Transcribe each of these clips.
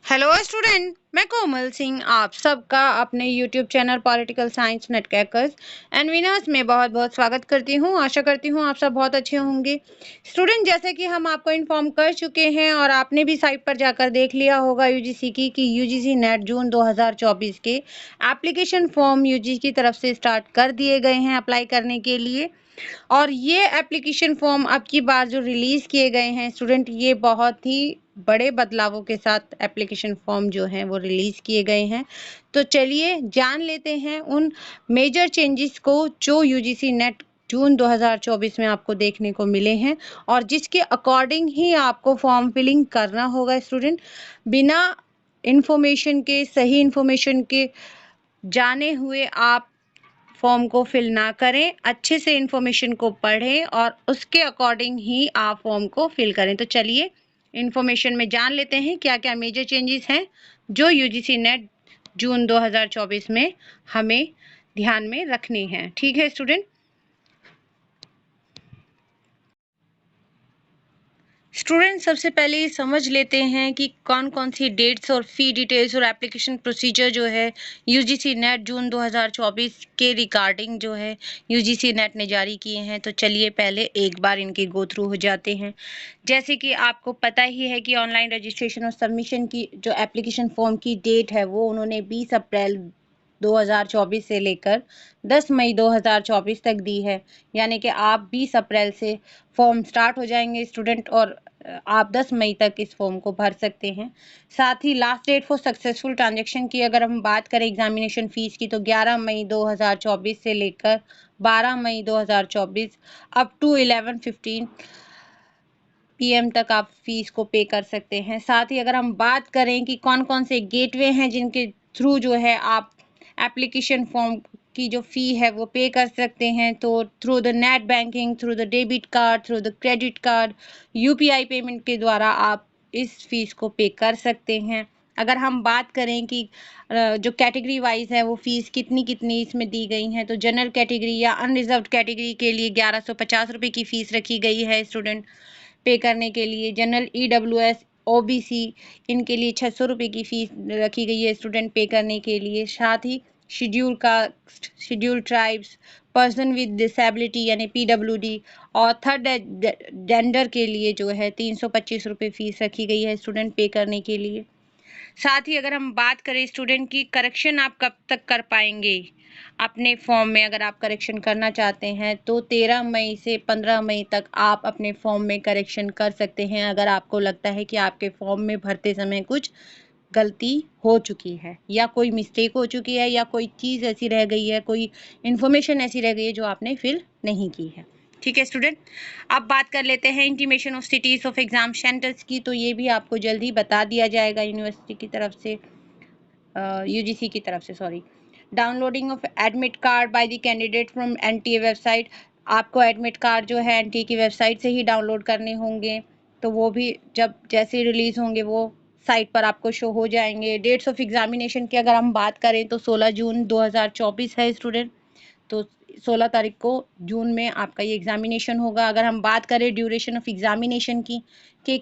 Hello student, मैं कोमल सिंह आप सबका अपने YouTube channel political science net crackers and winners में बहुत बहुत स्वागत करती हूं। आशा करती हूं आप सब बहुत अच्छे होंगे। स्टूडेंट, जैसे कि हम आपको इन्फॉर्म कर चुके हैं और आपने भी साइट पर जाकर देख लिया होगा यूजीसी की कि यूजीसी नेट जून 2024 के एप्लीकेशन फॉर्म यूजीसी की तरफ से स्टार्ट कर दिए गए हैं अप्लाई करने के लिए। और ये एप्लीकेशन फॉर्म अब की बार जो रिलीज़ किए गए हैं स्टूडेंट, ये बहुत ही बड़े बदलावों के साथ एप्लीकेशन फॉर्म जो हैं वो रिलीज़ किए गए हैं। तो चलिए जान लेते हैं उन मेजर चेंजेस को जो यूजीसी नेट जून 2024 में आपको देखने को मिले हैं और जिसके अकॉर्डिंग ही आपको फॉर्म फिलिंग करना होगा स्टूडेंट। बिना इंफॉर्मेशन के, सही इंफॉर्मेशन के जाने हुए आप फॉर्म को फिल ना करें। अच्छे से इंफॉर्मेशन को पढ़ें और उसके अकॉर्डिंग ही आप फॉर्म को फिल करें। तो चलिए इंफॉर्मेशन में जान लेते हैं क्या क्या मेजर चेंजेस हैं जो यूजीसी नेट जून 2024 में हमें ध्यान में रखने हैं। ठीक है स्टूडेंट। स्टूडेंट, सबसे पहले ये समझ लेते हैं कि कौन कौन सी डेट्स और फी डिटेल्स और एप्लीकेशन प्रोसीजर जो है यूजीसी नेट जून 2024 के रिगार्डिंग जो है यूजीसी नेट ने जारी किए हैं। तो चलिए पहले एक बार इनके गो थ्रू हो जाते हैं। जैसे कि आपको पता ही है कि ऑनलाइन रजिस्ट्रेशन और सबमिशन की जो एप्लीकेशन फॉर्म की डेट है वो उन्होंने 20 अप्रैल 2024 से लेकर 10 मई 2024 तक दी है। यानी कि आप 20 अप्रैल से फॉर्म स्टार्ट हो जाएंगे स्टूडेंट और आप 10 मई तक इस फॉर्म को भर सकते हैं। साथ ही last date for successful transaction की अगर हम बात करें एग्जामिनेशन फीस की, तो 11 मई 2024 से लेकर 12 मई 2024 अप टू 11:15 PM तक आप फीस को पे कर सकते हैं। साथ ही अगर हम बात करें कि कौन कौन से गेटवे हैं जिनके थ्रू जो है आप एप्लीकेशन फॉर्म की जो फ़ी है वो पे कर सकते हैं, तो through the net banking, through the debit card, through the credit card, UPI payment के द्वारा आप इस फीस को पे कर सकते हैं। अगर हम बात करें कि जो कैटेगरी वाइज है वो फीस कितनी कितनी इसमें दी गई हैं, तो जनरल कैटेगरी या अनरिजर्व्ड कैटेगरी के लिए 1150 रुपये की फ़ीस रखी गई है स्टूडेंट पे करने के लिए। जनरल ईडब्ल्यूएस, ओबीसी इनके लिए 600 रुपये की फ़ीस रखी गई है स्टूडेंट पे करने के लिए। साथ ही schedule caste, schedule tribes, person with disability यानी पीडब्ल्यूडी और थर्ड जेंडर के लिए जो है 325 रुपये फ़ीस रखी गई है स्टूडेंट पे करने के लिए। साथ ही अगर हम बात करें स्टूडेंट की करेक्शन आप कब तक कर पाएंगे अपने फॉर्म में, अगर आप करेक्शन करना चाहते हैं तो 13 मई से 15 मई तक आप अपने फॉर्म में करेक्शन कर सकते हैं अगर आपको लगता है कि आपके फॉर्म में भरते समय कुछ गलती हो चुकी है या कोई मिस्टेक हो चुकी है या कोई चीज़ ऐसी रह गई है, कोई इन्फॉर्मेशन ऐसी रह गई है जो आपने फिल नहीं की है। ठीक है स्टूडेंट। अब बात कर लेते हैं intimation of cities of exam centres की। तो ये भी आपको जल्द ही बता दिया जाएगा यूनिवर्सिटी की तरफ से, यूजीसी की तरफ से, sorry. Downloading of admit card by the candidate from NTA website. आपको एडमिट कार्ड जो है एनटीए की वेबसाइट से ही डाउनलोड करने होंगे, तो वो भी जब जैसे रिलीज़ होंगे वो साइट पर आपको शो हो जाएंगे। डेट्स ऑफ एग्जामिनेशन की अगर हम बात करें तो 16 जून 2024 है स्टूडेंट। तो 16 तारीख को जून में आपका ये एग्जामिनेशन होगा। अगर हम बात करें ड्यूरेशन ऑफ एग्जामिनेशन की कि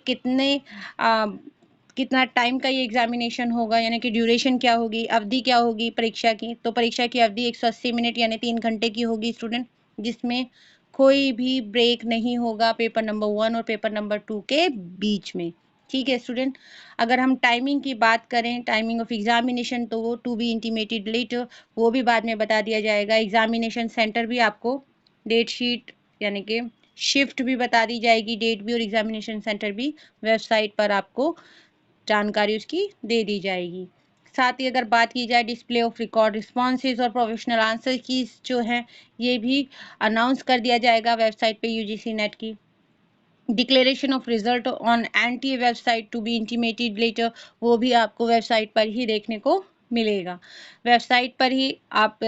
कितना टाइम का ये एग्जामिनेशन होगा, यानी कि ड्यूरेशन क्या होगी, अवधि क्या होगी परीक्षा की, तो परीक्षा की अवधि 180 मिनट यानी 3 घंटे की होगी स्टूडेंट, जिसमें कोई भी ब्रेक नहीं होगा पेपर नंबर 1 और पेपर नंबर 2 के बीच में। ठीक है स्टूडेंट। अगर हम टाइमिंग की बात करें, टाइमिंग ऑफ एग्जामिनेशन, तो वो टू बी इंटीमेटेड लेटर, वो भी बाद में बता दिया जाएगा। एग्जामिनेशन सेंटर भी आपको डेट शीट यानी कि शिफ्ट भी बता दी जाएगी, डेट भी और एग्जामिनेशन सेंटर भी वेबसाइट पर आपको जानकारी उसकी दे दी जाएगी। साथ ही अगर बात की जाए डिस्प्ले ऑफ रिकॉर्ड रिस्पॉन्सेज और प्रोफेशनल आंसर की जो हैं, ये भी अनाउंस कर दिया जाएगा वेबसाइट पे यूजीसी नेट की। Declaration of result on NTA website to be intimated later, वो भी आपको वेबसाइट पर ही देखने को मिलेगा। वेबसाइट पर ही आप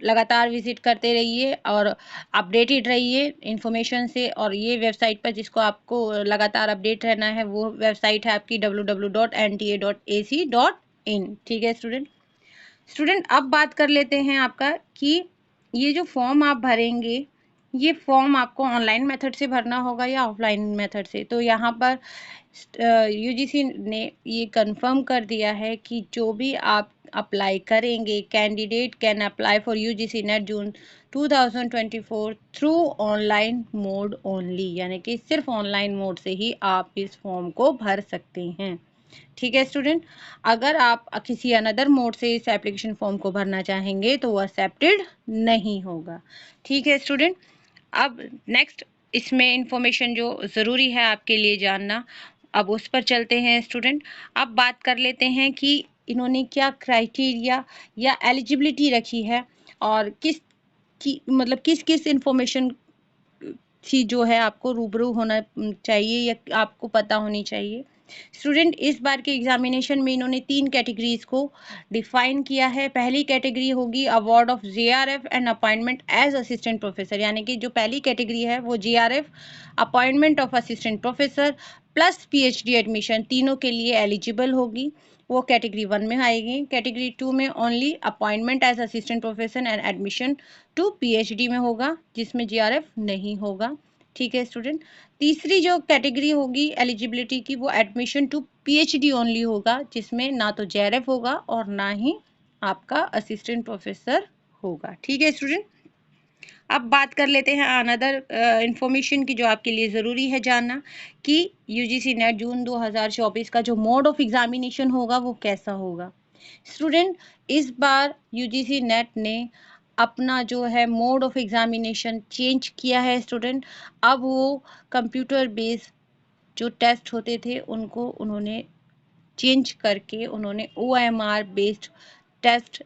लगातार विजिट करते रहिए और अपडेटेड रहिए इंफॉर्मेशन से। और ये वेबसाइट पर जिसको आपको लगातार अपडेट रहना है वो वेबसाइट है आपकी www.nta.ac.in। ठीक है स्टूडेंट। स्टूडेंट, अब बात कर लेते हैं आपका कि ये जो फॉर्म आप भरेंगे ये फॉर्म आपको ऑनलाइन मेथड से भरना होगा या ऑफलाइन मेथड से। तो यहाँ पर यूजीसी ने ये कंफर्म कर दिया है कि जो भी आप अप्लाई करेंगे, candidate can apply for UGC net June 2024 through online mode only, यानी कि सिर्फ ऑनलाइन मोड से ही आप इस फॉर्म को भर सकते हैं। ठीक है स्टूडेंट, अगर आप किसी अनदर मोड से इस एप्लीकेशन फॉर्म को भरना चाहेंगे तो वो एक्सेप्टेड नहीं होगा। ठीक है स्टूडेंट, अब नेक्स्ट इसमें इंफॉर्मेशन जो ज़रूरी है आपके लिए जानना, अब उस पर चलते हैं स्टूडेंट। अब बात कर लेते हैं कि इन्होंने क्या क्राइटेरिया या एलिजिबिलिटी रखी है और किस किस इंफॉर्मेशन की जो है आपको रूबरू होना चाहिए या आपको पता होनी चाहिए। स्टूडेंट, इस बार के एग्जामिनेशन में इन्होंने 3 कैटेगरीज को डिफाइन किया है। पहली कैटेगरी होगी award of JRF and appointment as assistant professor, यानी कि जो पहली कैटेगरी है वो JRF, appointment of assistant professor plus PhD admission, तीनों के लिए एलिजिबल होगी। वो कैटेगरी 1 में आएगी। कैटेगरी 2 में only appointment as assistant professor and admission to PhD में होगा, जिसमें जीआरएफ नहीं होगा। ठीक है स्टूडेंट, तीसरी जो कैटेगरी होगी एलिजिबिलिटी की वो एडमिशन टू पीएचडी ओनली होगा, जिसमें ना तो जेआरएफ होगा और ना ही आपका असिस्टेंट प्रोफेसर होगा। ठीक है स्टूडेंट, अब बात कर लेते हैं अनदर इंफॉर्मेशन की जो आपके लिए ज़रूरी है जानना कि यूजीसी नेट जून 2024 का जो मोड ऑफ एग्जामिनेशन होगा वो कैसा होगा। स्टूडेंट, इस बार यूजीसी नेट ने अपना जो है मोड ऑफ एग्जामिनेशन चेंज किया है स्टूडेंट। अब वो कंप्यूटर बेस्ड जो टेस्ट होते थे उनको उन्होंने चेंज करके उन्होंने OMR बेस्ड टेस्ट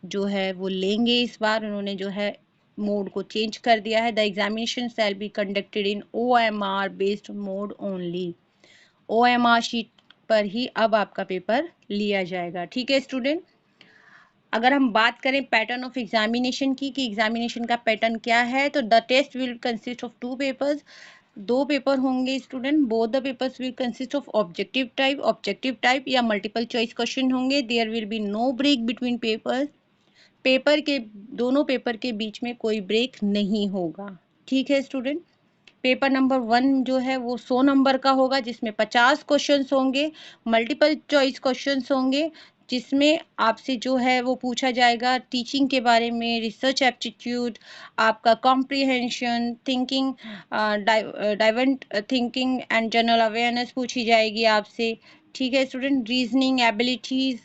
जो है वो लेंगे। इस बार उन्होंने जो है मोड को चेंज कर दिया है। The examination shall be conducted in OMR based mode only. OMR sheet पर ही अब आपका पेपर लिया जाएगा। ठीक है स्टूडेंट, अगर हम बात करें पैटर्न ऑफ एग्जामिनेशन की कि एग्जामिनेशन का पैटर्न क्या है, तो the test will consist of 2 papers, 2 paper होंगे student. Both the papers will consist of objective type या मल्टीपल चॉइस क्वेश्चन होंगे। There will be no break between papers, दोनों पेपर के बीच में कोई ब्रेक नहीं होगा। ठीक है स्टूडेंट, पेपर नंबर 1 जो है वो 100 नंबर का होगा, जिसमें 50 क्वेश्चंस होंगे, मल्टीपल चॉइस क्वेश्चंस होंगे, जिसमें आपसे जो है वो पूछा जाएगा टीचिंग के बारे में, रिसर्च एप्टीट्यूड, आपका comprehension, thinking, divert thinking and general awareness पूछी जाएगी आपसे। ठीक है स्टूडेंट, रीजनिंग एबिलिटीज़,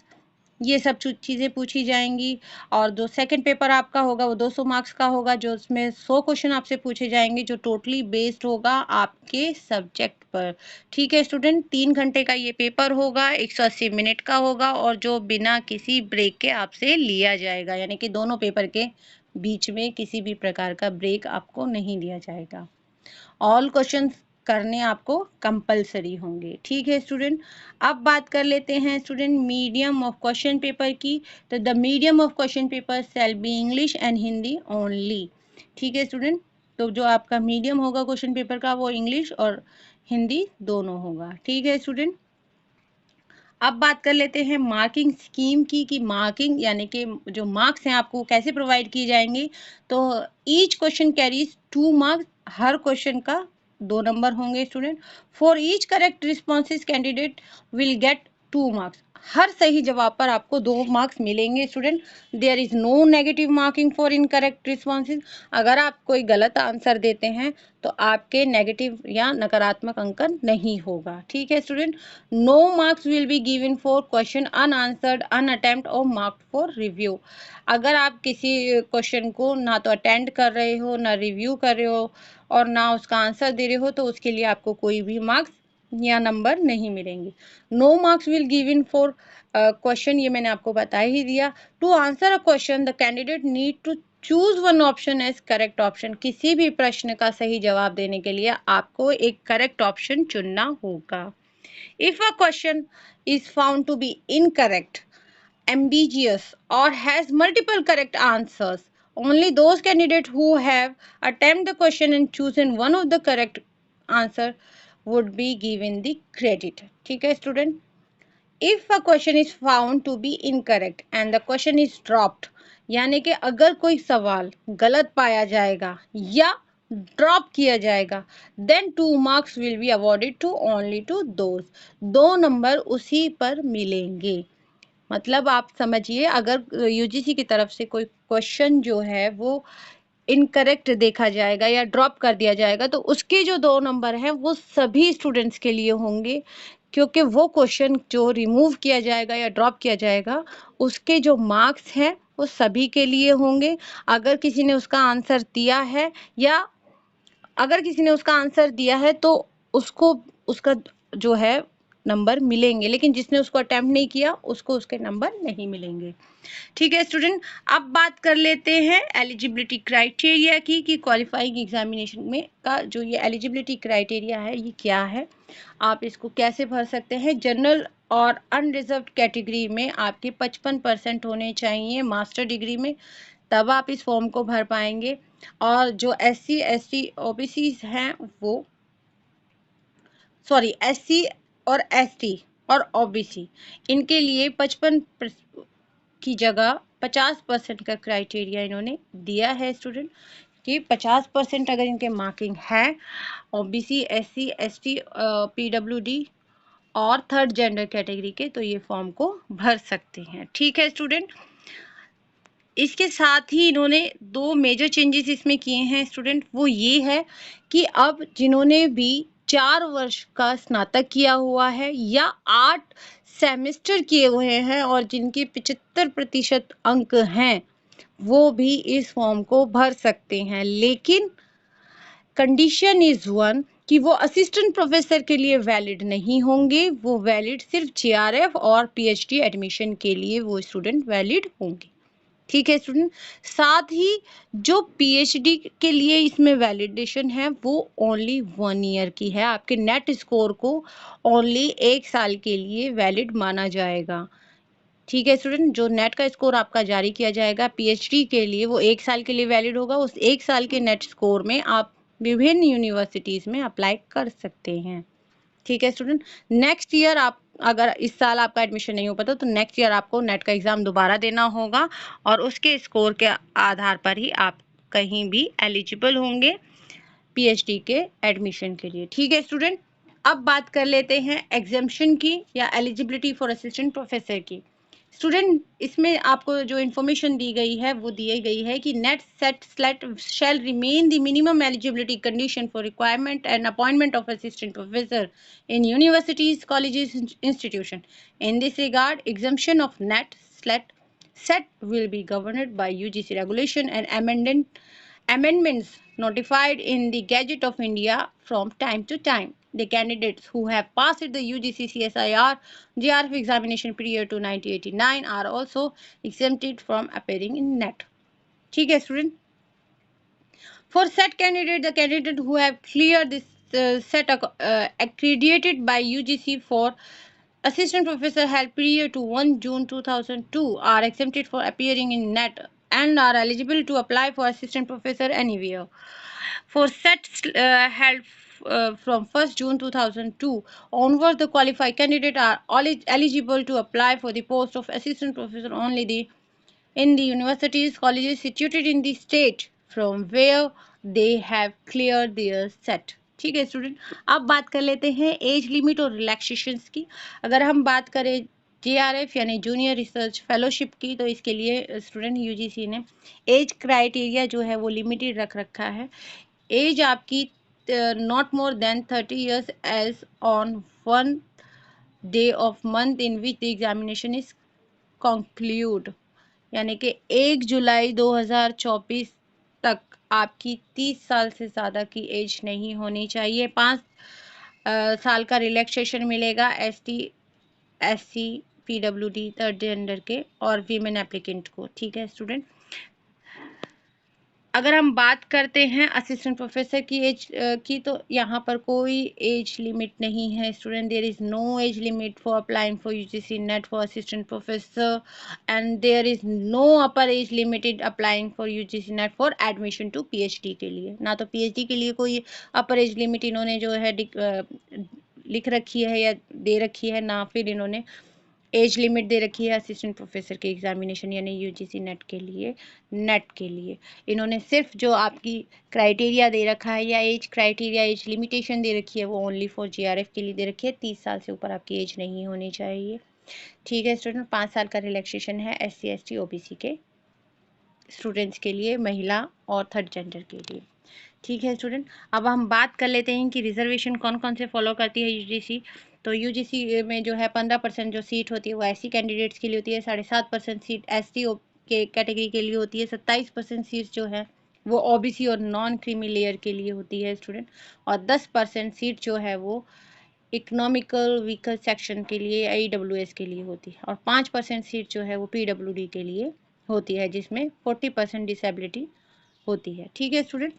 ये सब चीज़ें पूछी जाएंगी। और जो सेकंड पेपर आपका होगा वो 200 मार्क्स का होगा, जो उसमें 100 क्वेश्चन आपसे पूछे जाएंगे, जो टोटली बेस्ड होगा आपके सब्जेक्ट पर। ठीक है स्टूडेंट, 3 घंटे का ये पेपर होगा, 180 मिनट का होगा और जो बिना किसी ब्रेक के आपसे लिया जाएगा, यानी कि दोनों पेपर के बीच में किसी भी प्रकार का ब्रेक आपको नहीं दिया जाएगा। ऑल क्वेश्चंस करने आपको कंपलसरी होंगे। ठीक है स्टूडेंट, अब बात कर लेते हैं student medium of question paper की। तो the medium of question paper shall be English and Hindi only. ठीक है स्टूडेंट, तो जो आपका मीडियम होगा क्वेश्चन पेपर का वो इंग्लिश और हिंदी दोनों होगा। ठीक है स्टूडेंट, अब बात कर लेते हैं मार्किंग स्कीम की कि मार्किंग यानी कि जो मार्क्स हैं आपको कैसे प्रोवाइड किए जाएंगे। तो ईच क्वेश्चन कैरीज 2 मार्क्स, हर क्वेश्चन का 2 नंबर होंगे student. For each correct responses candidate will get 2 marks, हर सही जवाब पर आपको 2 मार्क्स मिलेंगे student. There is no negative marking for incorrect responses, अगर आप कोई गलत आंसर देते हैं तो आपके नेगेटिव या नकारात्मक अंकन नहीं होगा। ठीक है student, no marks will be given for question unanswered, unattempt और मार्क्ड फॉर रिव्यू। अगर आप किसी क्वेश्चन को ना तो अटेंड कर रहे हो, ना रिव्यू कर रहे हो और ना उसका आंसर दे रहे हो, तो उसके लिए आपको कोई भी मार्क्स या नंबर नहीं मिलेंगे। No marks will given for question, ये मैंने आपको बता ही दिया। To answer a question the candidate need to choose one option as correct option, किसी भी प्रश्न का सही जवाब देने के लिए आपको एक करेक्ट ऑप्शन चुनना होगा। If a question is found to be incorrect, ambiguous, or has multiple correct answers, only those candidates who have attempted the question and chosen one of the correct answer would be given the credit. ठीक है student? If a question is found to be incorrect and the question is dropped, यानी कि अगर कोई सवाल गलत पाया जाएगा या ड्रॉप किया जाएगा, then 2 marks will be awarded to only to those, 2 number उसी पर मिलेंगे। मतलब आप समझिए, अगर यूजीसी की तरफ से कोई क्वेश्चन जो है वो इनकरेक्ट देखा जाएगा या ड्रॉप कर दिया जाएगा, तो उसके जो 2 नंबर हैं वो सभी स्टूडेंट्स के लिए होंगे, क्योंकि वो क्वेश्चन जो रिमूव किया जाएगा या ड्रॉप किया जाएगा, उसके जो मार्क्स हैं वो सभी के लिए होंगे। अगर किसी ने उसका आंसर दिया है या अगर किसी ने उसका आंसर दिया है तो उसको उसका जो है नंबर मिलेंगे, लेकिन जिसने उसको अटेम्प्ट नहीं किया उसको उसके नंबर नहीं मिलेंगे। ठीक है स्टूडेंट, अब बात कर लेते हैं एलिजिबिलिटी क्राइटेरिया की, कि क्वालिफाइंग एग्जामिनेशन में का जो ये एलिजिबिलिटी क्राइटेरिया है ये क्या है, आप इसको कैसे भर सकते हैं। जनरल और अनरिजर्व्ड कैटेगरी में आपके 55% होने चाहिए मास्टर डिग्री में, तब आप इस फॉर्म को भर पाएंगे। और जो SC ST OBC हैं वो SC और ST और OBC, इनके लिए 55 की जगह 50% का क्राइटेरिया इन्होंने दिया है स्टूडेंट, कि 50% अगर इनके मार्किंग है OBC SC ST PWD और थर्ड जेंडर कैटेगरी के, तो ये फॉर्म को भर सकते हैं। ठीक है स्टूडेंट, इसके साथ ही इन्होंने 2 मेजर चेंजेस इसमें किए हैं स्टूडेंट, वो ये है कि अब जिन्होंने भी 4 वर्ष का स्नातक किया हुआ है या 8 सेमेस्टर किए हुए हैं और जिनके 75% अंक हैं, वो भी इस फॉर्म को भर सकते हैं। लेकिन कंडीशन इज वन, कि वो असिस्टेंट प्रोफेसर के लिए वैलिड नहीं होंगे, वो वैलिड सिर्फ JRF और PhD एडमिशन के लिए वो स्टूडेंट वैलिड होंगे। ठीक है स्टूडेंट, साथ ही जो PhD के लिए इसमें वैलिडेशन है वो ओनली 1 ईयर की है, आपके नेट स्कोर को ओनली 1 साल के लिए वैलिड माना जाएगा। ठीक है स्टूडेंट, जो नेट का स्कोर आपका जारी किया जाएगा PhD के लिए वो 1 साल के लिए वैलिड होगा। उस 1 साल के नेट स्कोर में आप विभिन्न यूनिवर्सिटीज में अप्लाई कर सकते हैं। ठीक है स्टूडेंट, नेक्स्ट ईयर आप अगर इस साल आपका एडमिशन नहीं हो पाता तो नेक्स्ट ईयर आपको नेट का एग्जाम दोबारा देना होगा और उसके स्कोर के आधार पर ही आप कहीं भी एलिजिबल होंगे PhD के एडमिशन के लिए। ठीक है स्टूडेंट, अब बात कर लेते हैं एग्जाम्शन की या एलिजिबिलिटी फॉर असिस्टेंट प्रोफेसर की। स्टूडेंट, इसमें आपको जो इन्फॉर्मेशन दी गई है वो दी गई है कि NET SET SLET shall remain the minimum eligibility condition for requirement and appointment of assistant professor in universities, colleges, institution. In this regard, exemption of net SLET set will be governed by UGC regulation and amendments notified in the Gazette of India from time to time. The candidates who have passed the UGC CSIR JRF examination prior to 1989 are also exempted from appearing in NET. ठीक है student, for set candidate, the candidate who have cleared this set accredited by UGC for assistant professor held prior to 1 June 2002 are exempted for appearing in NET and are eligible to apply for assistant professor anywhere. For sets held from 1st June 2002 onwards, the qualified candidate are eligible to apply for the post of assistant professor only in the universities, colleges situated in the state from where they have cleared their set. ठीक है student, अब बात कर लेते हैं age limit और relaxations की। अगर हम बात करें JRF यानी जूनियर रिसर्च फेलोशिप की, तो इसके लिए स्टूडेंट UGC ने एज क्राइटेरिया जो है वो लिमिटेड रख रखा है। एज आपकी not more than 30 years age on 1 day of month in which the examination is conclude, यानी कि 1 जुलाई 2024 तक आपकी 30 साल से ज़्यादा की एज नहीं होनी चाहिए। 5 साल का रिलैक्सेशन मिलेगा ST SC PWD third gender के और वीमेन एप्लीकेंट को। ठीक है स्टूडेंट, अगर हम बात करते हैं असिस्टेंट प्रोफेसर की एज की, तो यहाँ पर कोई एज लिमिट नहीं है student. There is no age limit for applying for UGC NET for assistant professor and there is no upper age limited applying for UGC NET for admission to PhD के लिए। ना तो PhD के लिए कोई अपर age limit इन्होंने जो है लिख रखी है या दे रखी है, ना फिर इन्होंने एज लिमिट दे रखी है असिस्टेंट प्रोफेसर के एग्जामिनेशन यानी यूजीसी नेट के लिए इन्होंने सिर्फ जो आपकी क्राइटेरिया दे रखा है या एज क्राइटेरिया एज लिमिटेशन दे रखी है वो ओनली फॉर जीआरएफ के लिए दे रखी है। 30 साल से ऊपर आपकी एज नहीं होनी चाहिए। ठीक है स्टूडेंट, 5 साल का रिलैक्सेशन है SC ST OBC के स्टूडेंट्स के लिए, महिला और थर्ड जेंडर के लिए। ठीक है स्टूडेंट, अब हम बात कर लेते हैं कि रिजर्वेशन कौन कौन से फॉलो करती है यूजीसी। तो यूजीसी में जो है 15% जो सीट होती है वो SC कैंडिडेट्स के लिए होती है, 7.5% सीट ST के कैटेगरी के लिए होती है, 27% सीट जो है वो OBC और नॉन क्रीमी लेयर के लिए होती है स्टूडेंट, और 10% सीट जो है वो इकोनॉमिकल व्हीकल सेक्शन के लिए AWS के लिए होती है, और 5% सीट जो है वो PWD के लिए होती है, जिसमें 40% डिसेबिलिटी होती है। ठीक है स्टूडेंट,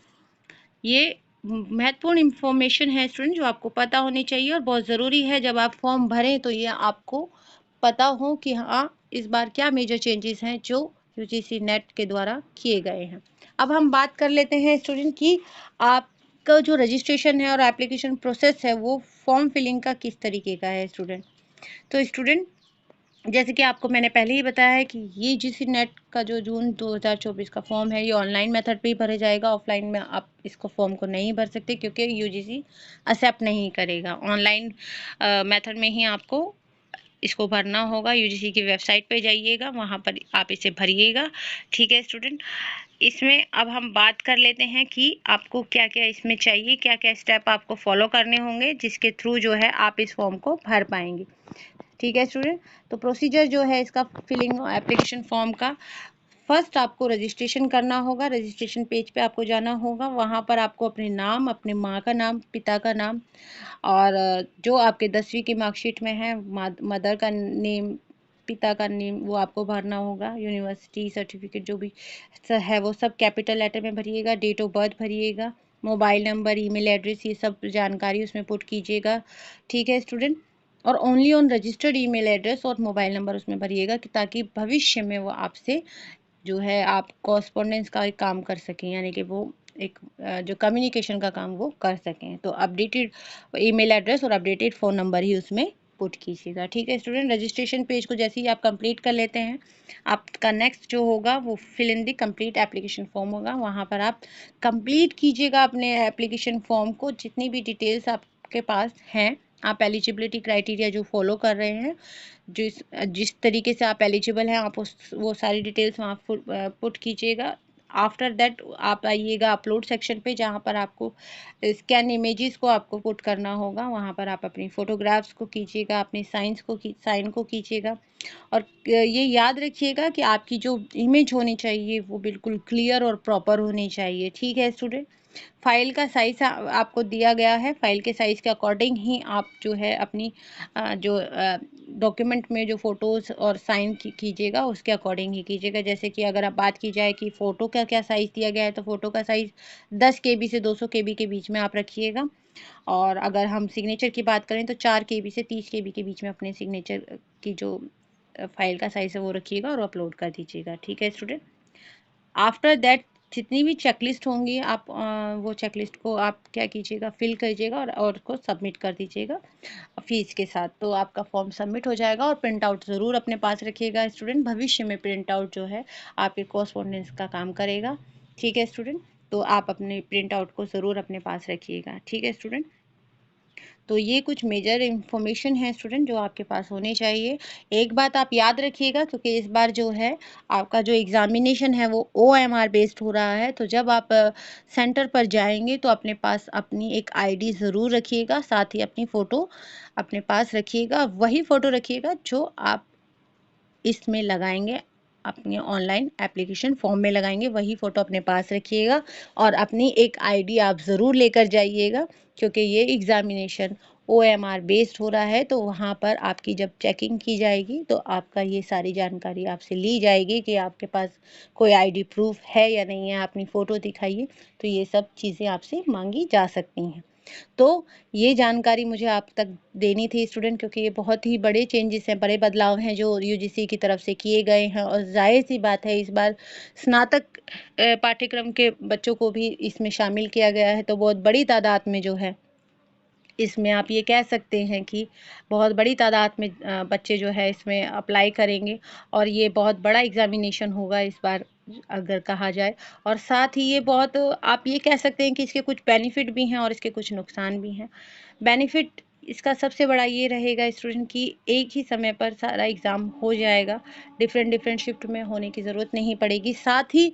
ये महत्वपूर्ण इंफॉर्मेशन है स्टूडेंट जो आपको पता होनी चाहिए और बहुत ज़रूरी है जब आप फॉर्म भरें तो ये आपको पता हो कि हाँ इस बार क्या मेजर चेंजेस हैं जो यूजीसी नेट के द्वारा किए गए हैं। अब हम बात कर लेते हैं स्टूडेंट कि आपका जो रजिस्ट्रेशन है और एप्लीकेशन प्रोसेस है वो फॉर्म फिलिंग का किस तरीके का है स्टूडेंट। तो स्टूडेंट जैसे कि आपको मैंने पहले ही बताया है कि ये यूजीसी नेट का जो जून 2024 का फॉर्म है ये ऑनलाइन मेथड पे ही भरा जाएगा। ऑफलाइन में आप इसको फॉर्म को नहीं भर सकते क्योंकि यूजीसी एक्सेप्ट नहीं करेगा। ऑनलाइन मेथड में ही आपको इसको भरना होगा। यूजीसी की वेबसाइट पे जाइएगा, वहाँ पर आप इसे भरिएगा। ठीक है स्टूडेंट, इसमें अब हम बात कर लेते हैं कि आपको क्या क्या इसमें चाहिए, क्या क्या स्टेप आपको फॉलो करने होंगे जिसके थ्रू जो है आप इस फॉर्म को भर पाएंगे। ठीक है स्टूडेंट, तो प्रोसीजर जो है इसका फिलिंग एप्लीकेशन फॉर्म का, फर्स्ट आपको रजिस्ट्रेशन करना होगा। रजिस्ट्रेशन पेज पे आपको जाना होगा, वहाँ पर आपको अपने नाम, अपने माँ का नाम, पिता का नाम और जो आपके 10वीं की मार्कशीट में है मदर का नेम, पिता का नेम वो आपको भरना होगा। यूनिवर्सिटी सर्टिफिकेट जो भी है वो सब कैपिटल लेटर में भरिएगा। डेट ऑफ बर्थ भरिएगा, मोबाइल नंबर, ईमेल एड्रेस, ये सब जानकारी उसमें पुट कीजिएगा। ठीक है स्टूडेंट, और only on registered email address और मोबाइल नंबर उसमें भरिएगा कि ताकि भविष्य में वो आपसे जो है आप कॉरस्पॉन्डेंस का एक काम कर सकें, यानी कि वो एक जो कम्युनिकेशन का काम वो कर सकें। तो अपडेटेड ईमेल एड्रेस और अपडेटेड फ़ोन नंबर ही उसमें पुट कीजिएगा। ठीक है स्टूडेंट, रजिस्ट्रेशन पेज को जैसे ही आप कंप्लीट कर लेते हैं, आपका नेक्स्ट जो होगा वो fill in the complete application form होगा। वहाँ पर आप कंप्लीट कीजिएगा अपने एप्लीकेशन फॉर्म को, जितनी भी डिटेल्स आपके पास हैं, आप एलिजिबिलिटी क्राइटेरिया जो फॉलो कर रहे हैं, जिस जिस तरीके से आप एलिजिबल हैं, आप उस वो सारी डिटेल्स वहाँ पुट कीजिएगा। आफ्टर दैट आप आइएगा अपलोड सेक्शन पे, जहाँ पर आपको स्कैन इमेजेस को आपको पुट करना होगा। वहाँ पर आप अपनी फ़ोटोग्राफ्स को कीजिएगा, अपनी साइन को कीजिएगा, और ये याद रखिएगा कि आपकी जो इमेज होनी चाहिए वो बिल्कुल क्लियर और प्रॉपर होनी चाहिए। ठीक है स्टूडेंट, फाइल का साइज़ आपको दिया गया है, फाइल के साइज़ के अकॉर्डिंग ही आप जो है अपनी जो डॉक्यूमेंट में जो फ़ोटोज़ और साइन कीजिएगा उसके अकॉर्डिंग ही कीजिएगा। जैसे कि अगर आप बात की जाए कि फ़ोटो का क्या साइज़ दिया गया है, तो फ़ोटो का साइज़ 10 KB से 200 KB के बीच में आप रखिएगा। और अगर हम सिग्नेचर की बात करें तो 4 KB से 30 KB के बीच में अपने सिग्नेचर की जो फाइल का साइज़ है वो रखिएगा और अपलोड कर दीजिएगा। ठीक है स्टूडेंट, आफ्टर दैट जितनी भी चेकलिस्ट होंगी आप वो चेकलिस्ट को आप क्या कीजिएगा, फिल कीजिएगा और उसको सबमिट कर दीजिएगा फीस के साथ। तो आपका फॉर्म सबमिट हो जाएगा, और प्रिंट आउट ज़रूर अपने पास रखिएगा स्टूडेंट, भविष्य में प्रिंट आउट जो है आपके कॉरस्पॉन्डेंस का काम करेगा। ठीक है स्टूडेंट, तो आप अपने प्रिंट आउट को ज़रूर अपने पास रखिएगा। ठीक है स्टूडेंट, तो ये कुछ मेजर इन्फॉर्मेशन है स्टूडेंट जो आपके पास होनी चाहिए। एक बात आप याद रखिएगा, क्योंकि इस बार जो है आपका जो एग्ज़ामिनेशन है वो OMR बेस्ड हो रहा है, तो जब आप सेंटर पर जाएंगे तो अपने पास अपनी एक ID ज़रूर रखिएगा, साथ ही अपनी फ़ोटो अपने पास रखिएगा। वही फ़ोटो रखिएगा जो आप इसमें लगाएंगे, अपने ऑनलाइन एप्लीकेशन फॉर्म में लगाएंगे, वही फ़ोटो अपने पास रखिएगा, और अपनी एक ID आप ज़रूर लेकर जाइएगा, क्योंकि ये एग्ज़ामिनेशन OMR बेस्ड हो रहा है। तो वहाँ पर आपकी जब चेकिंग की जाएगी तो आपका ये सारी जानकारी आपसे ली जाएगी कि आपके पास कोई ID प्रूफ है या नहीं है, अपनी फ़ोटो दिखाइए। तो ये सब चीज़ें आपसे मांगी जा सकती हैं। तो ये जानकारी मुझे आप तक देनी थी स्टूडेंट, क्योंकि ये बहुत ही बड़े चेंजेस हैं, बड़े बदलाव हैं जो यूजीसी की तरफ से किए गए हैं, और जाहिर सी बात है इस बार स्नातक पाठ्यक्रम के बच्चों को भी इसमें शामिल किया गया है। तो बहुत बड़ी तादाद में जो है इसमें आप ये कह सकते हैं कि बहुत बड़ी तादाद में बच्चे जो है इसमें अप्लाई करेंगे और ये बहुत बड़ा एग्ज़ामिनेशन होगा इस बार अगर कहा जाए। और साथ ही ये बहुत आप ये कह सकते हैं कि इसके कुछ बेनिफिट भी हैं और इसके कुछ नुकसान भी हैं। बेनिफिट इसका सबसे बड़ा ये रहेगा स्टूडेंट की एक ही समय पर सारा एग्ज़ाम हो जाएगा, डिफरेंट शिफ्ट में होने की ज़रूरत नहीं पड़ेगी। साथ ही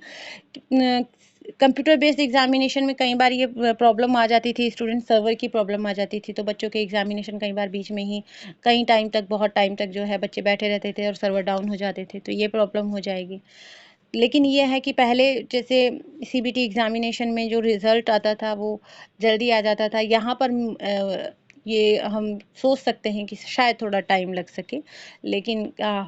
कंप्यूटर बेस्ड एग्जामिनेशन में कई बार ये प्रॉब्लम आ जाती थी, स्टूडेंट सर्वर की प्रॉब्लम आ जाती थी, तो बच्चों के एग्जामिनेशन कई बार बीच में ही कई टाइम तक बहुत टाइम तक जो है बच्चे बैठे रहते थे और सर्वर डाउन हो जाते थे, तो ये प्रॉब्लम हो जाएगी। लेकिन ये है कि पहले जैसे सीबीटी एग्जामिनेशन में जो रिज़ल्ट आता था वो जल्दी आ जाता था, यहाँ पर ये हम सोच सकते हैं कि शायद थोड़ा टाइम लग सके, लेकिन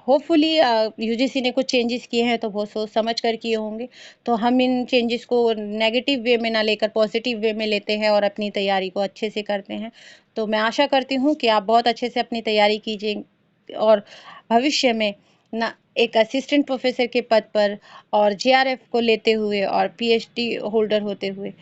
होपफुली यूजीसी ने कुछ चेंजेस किए हैं तो बहुत सोच समझ कर किए होंगे, तो हम इन चेंजेस को नेगेटिव वे में ना लेकर पॉजिटिव वे में लेते हैं और अपनी तैयारी को अच्छे से करते हैं। तो मैं आशा करती हूँ कि आप बहुत अच्छे से अपनी तैयारी कीजिए और भविष्य में ना एक असिस्टेंट प्रोफेसर के पद पर और जेआरएफ को लेते हुए और पीएचडी होल्डर होते हुए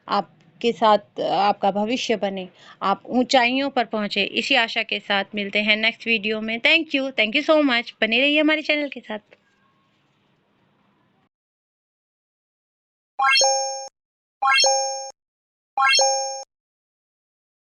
आपके साथ आपका भविष्य बने, आप ऊंचाइयों पर पहुंचे, इसी आशा के साथ मिलते हैं नेक्स्ट वीडियो में। Thank you so much. बने रहिए हमारे चैनल के साथ।